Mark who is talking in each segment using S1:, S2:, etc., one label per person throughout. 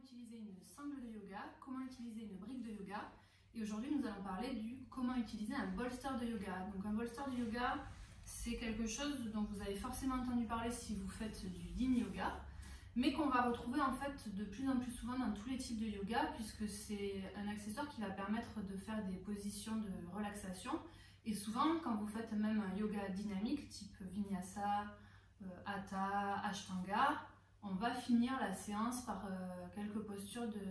S1: utiliser une sangle de yoga, comment utiliser une brique de yoga. Et aujourd'hui, nous allons parler du comment utiliser un bolster de yoga. Donc un bolster de yoga, c'est quelque chose dont vous avez forcément entendu parler si vous faites du yin yoga, mais qu'on va retrouver en fait de plus en plus souvent dans tous les types de yoga, puisque c'est un accessoire qui va permettre de faire des positions de relaxation. Et souvent, quand vous faites même un yoga dynamique, type vinyasa, hatha, ashtanga, on va finir la séance par quelques postures de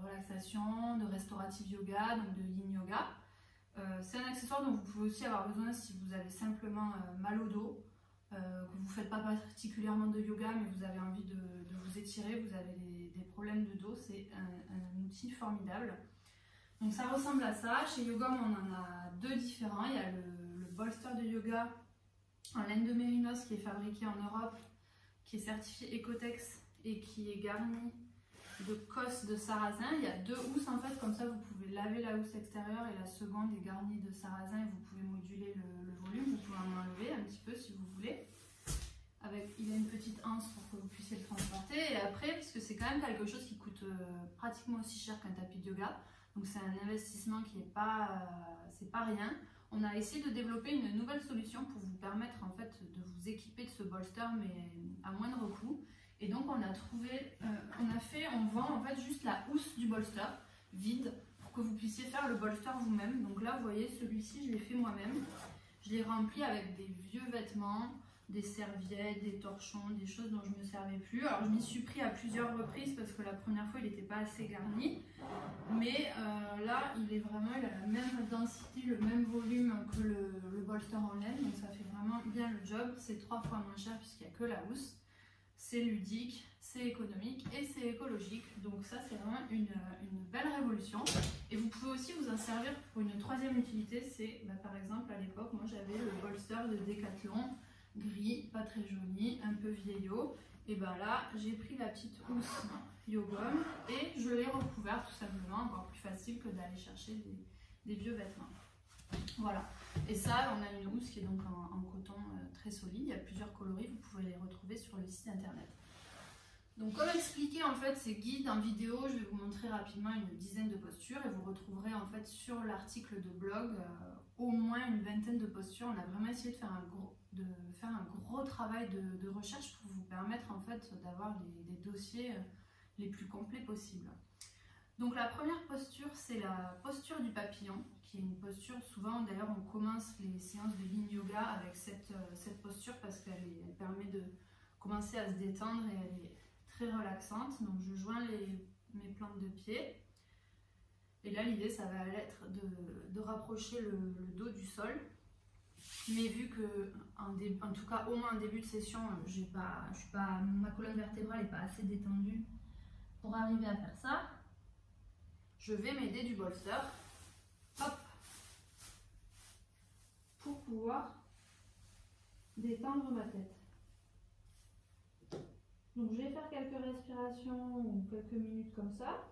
S1: relaxation, de restorative yoga, donc de yin yoga. C'est un accessoire dont vous pouvez aussi avoir besoin si vous avez simplement mal au dos, que vous ne faites pas particulièrement de yoga mais vous avez envie de vous étirer, vous avez des problèmes de dos, c'est un outil formidable. Donc ça ressemble à ça. Chez Yogom, on en a deux différents. Il y a le bolster de yoga en laine de mérinos qui est fabriqué en Europe, qui est certifié Ecotex et qui est garni de cos de sarrasin. Il y a deux housses en fait, comme ça vous pouvez laver la housse extérieure et la seconde est garnie de sarrasin et vous pouvez moduler le volume. Vous pouvez en enlever un petit peu si vous voulez. Il y a une petite anse pour que vous puissiez le transporter. Et après, parce que c'est quand même quelque chose qui coûte pratiquement aussi cher qu'un tapis de yoga, donc c'est un investissement qui n'est c'est pas rien. On a essayé de développer une nouvelle solution pour vous permettre en fait de vous équiper de ce bolster mais à moindre coût. Et donc on vend en fait juste la housse du bolster vide pour que vous puissiez faire le bolster vous-même. Donc là vous voyez, celui-ci je l'ai fait moi-même. Je l'ai rempli avec des vieux vêtements, des serviettes, des torchons, des choses dont je ne me servais plus. Alors je m'y suis pris à plusieurs reprises parce que la première fois il n'était pas assez garni. Mais là il a la même densité, le même volume que le bolster en laine. Donc ça fait vraiment bien le job. C'est 3 fois moins cher puisqu'il n'y a que la housse. C'est ludique, c'est économique et c'est écologique. Donc ça c'est vraiment une belle révolution. Et vous pouvez aussi vous en servir pour une troisième utilité. C'est par exemple à l'époque, moi j'avais le bolster de Decathlon, gris, pas très joli, un peu vieillot. Et là j'ai pris la petite housse Yogom et je l'ai recouvert tout simplement, encore plus facile que d'aller chercher des vieux vêtements. Voilà, et ça on a une housse qui est donc en coton très solide. Il y a plusieurs coloris, vous pouvez les retrouver sur le site internet. Donc comme expliqué en fait ces guides en vidéo, je vais vous montrer rapidement une dizaine de postures et vous retrouverez en fait sur l'article de blog au moins une vingtaine de postures. On a vraiment essayé de faire un gros travail de recherche pour vous permettre en fait d'avoir des dossiers les plus complets possibles. Donc la première posture, c'est la posture du papillon, qui est une posture, souvent d'ailleurs on commence les séances de yin yoga avec cette posture parce qu'elle permet de commencer à se détendre et elle est très relaxante. Donc je joins mes plantes de pied. Et là l'idée ça va être de rapprocher le dos du sol. Mais vu que, en tout cas au moins en début de session, ma colonne vertébrale n'est pas assez détendue pour arriver à faire ça, je vais m'aider du bolster, hop, pour pouvoir détendre ma tête. Donc je vais faire quelques respirations ou quelques minutes comme ça.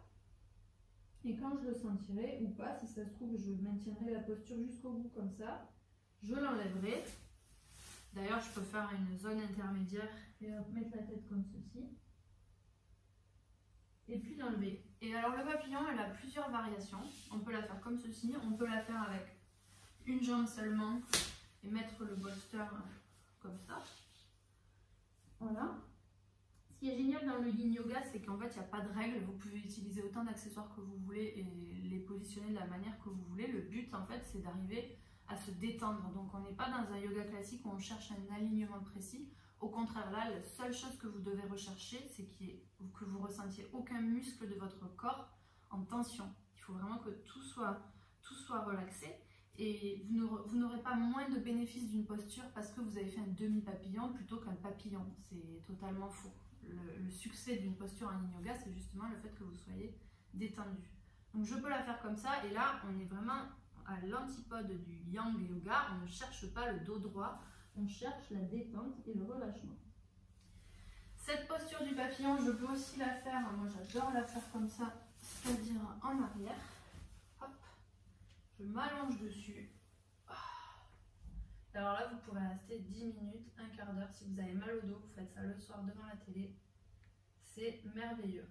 S1: Et quand je le sentirai, ou pas, si ça se trouve, je maintiendrai la posture jusqu'au bout comme ça. Je l'enlèverai. D'ailleurs, je peux faire une zone intermédiaire et mettre la tête comme ceci. Et puis l'enlever. Et alors le papillon, elle a plusieurs variations. On peut la faire comme ceci, on peut la faire avec une jambe seulement et mettre le bolster comme ça. Voilà. Ce qui est génial dans le yin yoga, c'est qu'en fait il n'y a pas de règles. Vous pouvez utiliser autant d'accessoires que vous voulez et les positionner de la manière que vous voulez. Le but en fait c'est d'arriver à se détendre. Donc on n'est pas dans un yoga classique où on cherche un alignement précis. Au contraire, là, la seule chose que vous devez rechercher, c'est que vous ressentiez aucun muscle de votre corps en tension. Il faut vraiment que tout soit relaxé. Et vous n'aurez pas moins de bénéfices d'une posture parce que vous avez fait un demi-papillon plutôt qu'un papillon. C'est totalement faux. Le succès d'une posture en yin yoga, c'est justement le fait que vous soyez détendu. Donc je peux la faire comme ça. Et là, on est vraiment à l'antipode du yang yoga. On ne cherche pas le dos droit. On cherche la détente et le relâchement. Cette posture du papillon, je peux aussi la faire, moi j'adore la faire comme ça, c'est-à-dire en arrière. Hop, je m'allonge dessus. Alors là, vous pourrez rester 10 minutes, un quart d'heure. Si vous avez mal au dos, vous faites ça le soir devant la télé. C'est merveilleux.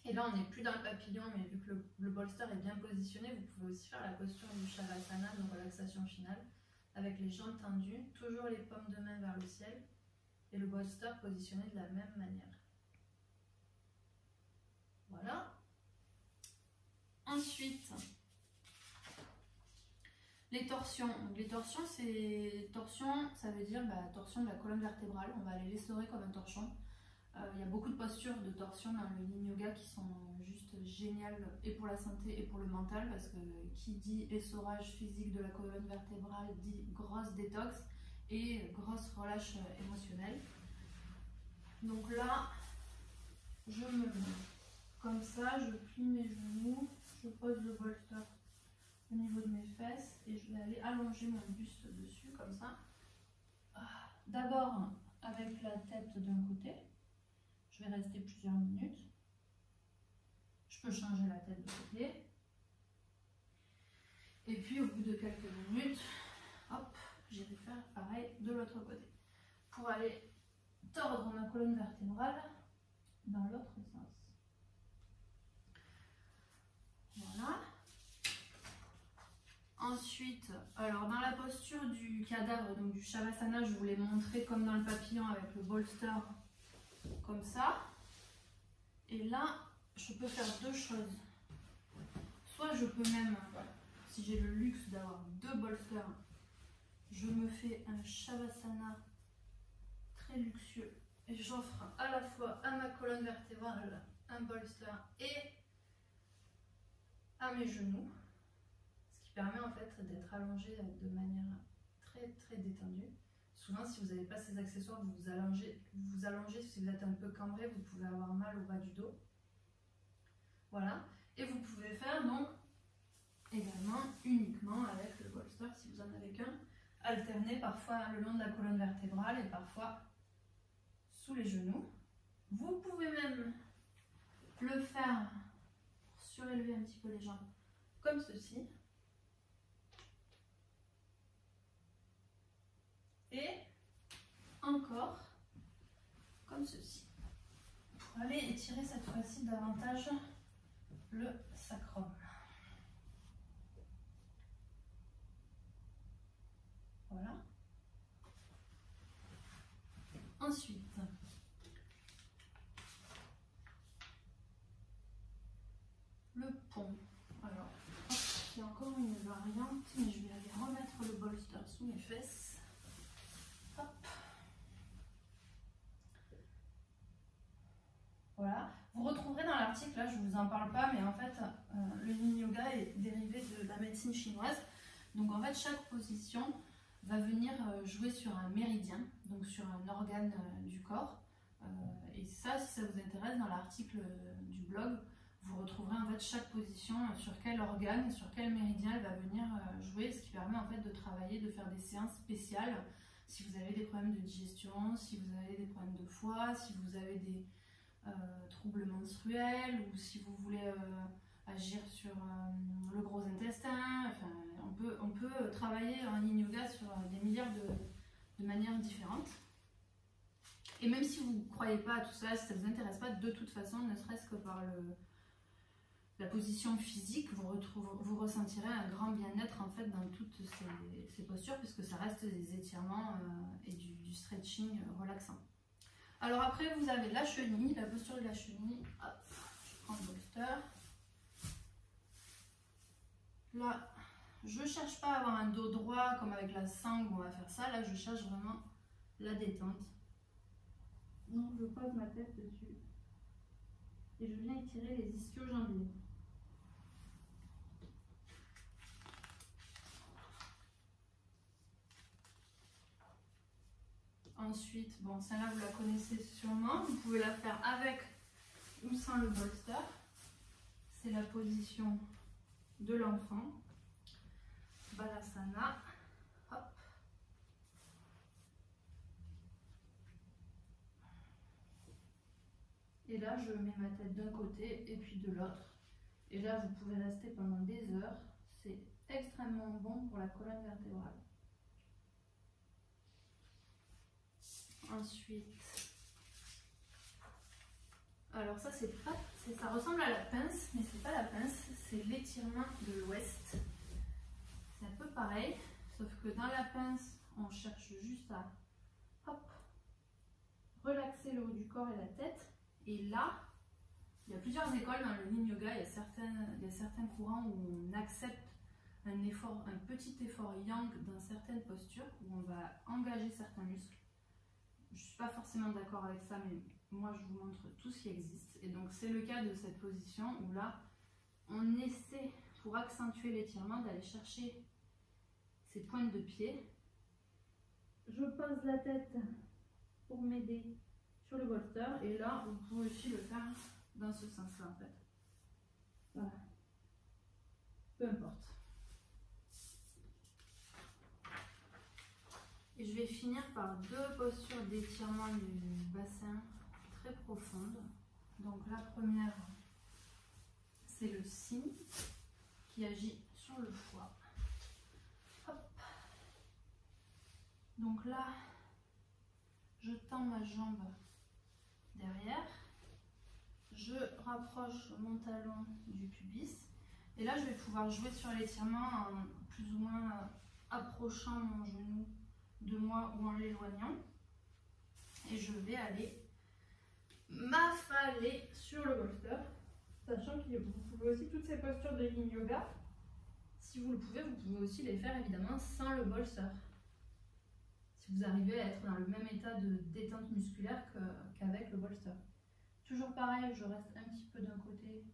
S1: Et là, on n'est plus dans le papillon, mais vu que le bolster est bien positionné, vous pouvez aussi faire la posture du Shavasana, donc relaxation finale, avec les jambes tendues, toujours les paumes de main vers le ciel, et le bolster positionné de la même manière. Voilà. Ensuite, les torsions. Donc, les torsions, ça veut dire torsion de la colonne vertébrale. On va aller l'essorer comme un torchon. Il y a beaucoup de postures de torsion dans le Yin Yoga qui sont juste géniales et pour la santé et pour le mental, parce que qui dit essorage physique de la colonne vertébrale dit grosse détox et grosse relâche émotionnelle. Donc là, je me mets comme ça, je plie mes genoux, je pose le bolster au niveau de mes fesses et je vais aller allonger mon buste dessus comme ça. D'abord avec la tête d'un côté, je vais rester plusieurs minutes. Je peux changer la tête de côté. Et puis au bout de quelques minutes, hop, j'irai faire pareil de l'autre côté. Pour aller tordre ma colonne vertébrale dans l'autre sens. Voilà. Ensuite, alors dans la posture du cadavre, donc du Shavasana, je vous l'ai montré comme dans le papillon avec le bolster, comme ça. Et là, je peux faire deux choses. Soit je peux même, si j'ai le luxe d'avoir deux bolsters, je me fais un Shavasana très luxueux. Et j'offre à la fois à ma colonne vertébrale un bolster et à mes genoux. Ce qui permet en fait d'être allongé de manière très très détendue. Souvent, si vous n'avez pas ces accessoires, vous vous allongez, si vous êtes un peu cambré, vous pouvez avoir mal au bas du dos. Voilà. Et vous pouvez faire donc également uniquement avec le bolster si vous en avez qu'un, alterner parfois le long de la colonne vertébrale et parfois sous les genoux. Vous pouvez même le faire pour surélever un petit peu les jambes comme ceci. Et encore comme ceci. Pour aller étirer cette fois-ci davantage le sacrum. Voilà. Ensuite, le pont. Alors, c'est encore une variante, mais je vais aller remettre le bolster sous mes fesses. Hop. Voilà. Vous retrouverez dans l'article, là je ne vous en parle pas, mais en fait, le Yin Yoga est dérivé de la médecine chinoise. Donc en fait, chaque position va venir jouer sur un méridien, donc sur un organe du corps. Et ça, si ça vous intéresse, dans l'article du blog, vous retrouverez en fait chaque position sur quel organe, sur quel méridien elle va venir jouer, ce qui permet en fait de travailler, de faire des séances spéciales. Si vous avez des problèmes de digestion, si vous avez des problèmes de foie, si vous avez des troubles menstruels ou si vous voulez agir sur le gros intestin, enfin, on peut travailler en Yin Yoga sur des milliards de manières différentes. Et même si vous ne croyez pas à tout ça, si ça ne vous intéresse pas, de toute façon, ne serait-ce que par la position physique, vous ressentirez un grand bien-être en fait dans toutes ces postures, puisque ça reste des étirements et du stretching relaxant. Alors après, vous avez la chenille, la posture de la chenille. Hop, je prends le bolster. Là, je ne cherche pas à avoir un dos droit comme avec la sangle où on va faire ça. Là, je cherche vraiment la détente. Donc, je pose ma tête dessus. Et je viens étirer les ischio-jambiers. Ensuite, bon, celle-là, vous la connaissez sûrement. Vous pouvez la faire avec ou sans le bolster. C'est la position de l'enfant. Balasana. Hop. Et là, je mets ma tête d'un côté et puis de l'autre. Et là, vous pouvez rester pendant des heures. C'est extrêmement bon pour la colonne vertébrale. Ensuite, alors ça c'est pas Ça ressemble à la pince, mais c'est pas la pince, c'est l'étirement de l'ouest. C'est un peu pareil, sauf que dans la pince, on cherche juste à hop, relaxer le haut du corps et la tête. Et là, il y a plusieurs écoles dans le yin yoga, il y a certains courants où on accepte un petit effort yang dans certaines postures, où on va engager certains muscles. Je ne suis pas forcément d'accord avec ça, mais moi je vous montre tout ce qui existe. Et donc c'est le cas de cette position où là, on essaie, pour accentuer l'étirement, d'aller chercher ces pointes de pied. Je pose la tête pour m'aider sur le bolster, et là, vous pouvez aussi le faire dans ce sens-là en fait. Voilà. Peu importe. Et je vais finir par deux postures d'étirement du bassin très profondes. Donc la première, c'est le yin qui agit sur le foie. Hop. Donc là, je tends ma jambe derrière, je rapproche mon talon du pubis, et là je vais pouvoir jouer sur l'étirement en plus ou moins approchant mon genou de moi ou en l'éloignant, et je vais aller m'affaler sur le bolster, sachant que vous pouvez aussi toutes ces postures de yin yoga, si vous le pouvez, vous pouvez aussi les faire évidemment sans le bolster. Si vous arrivez à être dans le même état de détente musculaire qu'avec le bolster. Toujours pareil, je reste un petit peu d'un côté,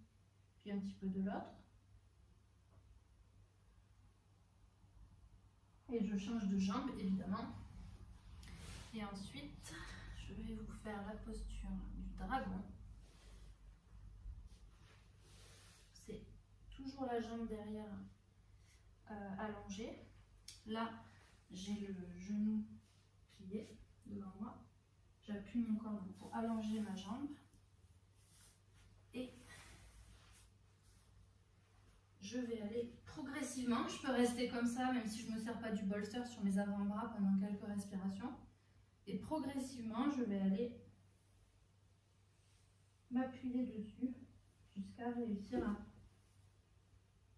S1: puis un petit peu de l'autre. Et je change de jambe, évidemment. Et ensuite, je vais vous faire la posture du dragon. C'est toujours la jambe derrière allongée. Là, j'ai le genou plié devant moi. J'appuie mon corps pour allonger ma jambe. Et je vais aller progressivement. Je peux rester comme ça, même si je ne me sers pas du bolster sur mes avant-bras pendant quelques respirations. Et progressivement, je vais aller m'appuyer dessus jusqu'à réussir à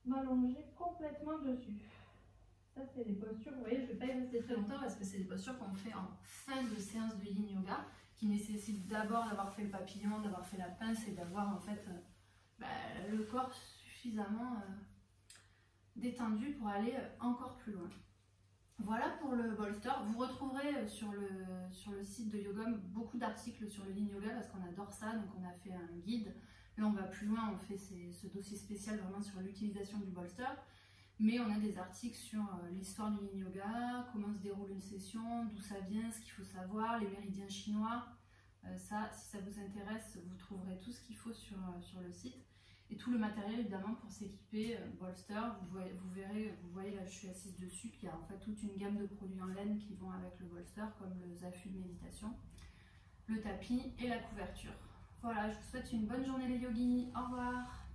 S1: m'allonger complètement dessus. Ça, c'est des postures, vous voyez, je ne vais pas y rester très longtemps parce que c'est des postures qu'on fait en fin de séance de yin yoga, qui nécessitent d'abord d'avoir fait le papillon, d'avoir fait la pince et d'avoir en fait le corps suffisamment détendu pour aller encore plus loin. Voilà pour le bolster. Vous retrouverez sur le site de Yogom beaucoup d'articles sur le yin yoga parce qu'on adore ça, donc on a fait un guide. Là on va plus loin, on fait ce dossier spécial vraiment sur l'utilisation du bolster. Mais on a des articles sur l'histoire du yin yoga, comment se déroule une session, d'où ça vient, ce qu'il faut savoir, les méridiens chinois. Ça, si ça vous intéresse, vous trouverez tout ce qu'il faut sur le site. Et tout le matériel évidemment pour s'équiper, bolster, vous voyez là je suis assise dessus, qu'il y a en fait toute une gamme de produits en laine qui vont avec le bolster, comme le zafu de méditation, le tapis et la couverture. Voilà, je vous souhaite une bonne journée les yogis, au revoir.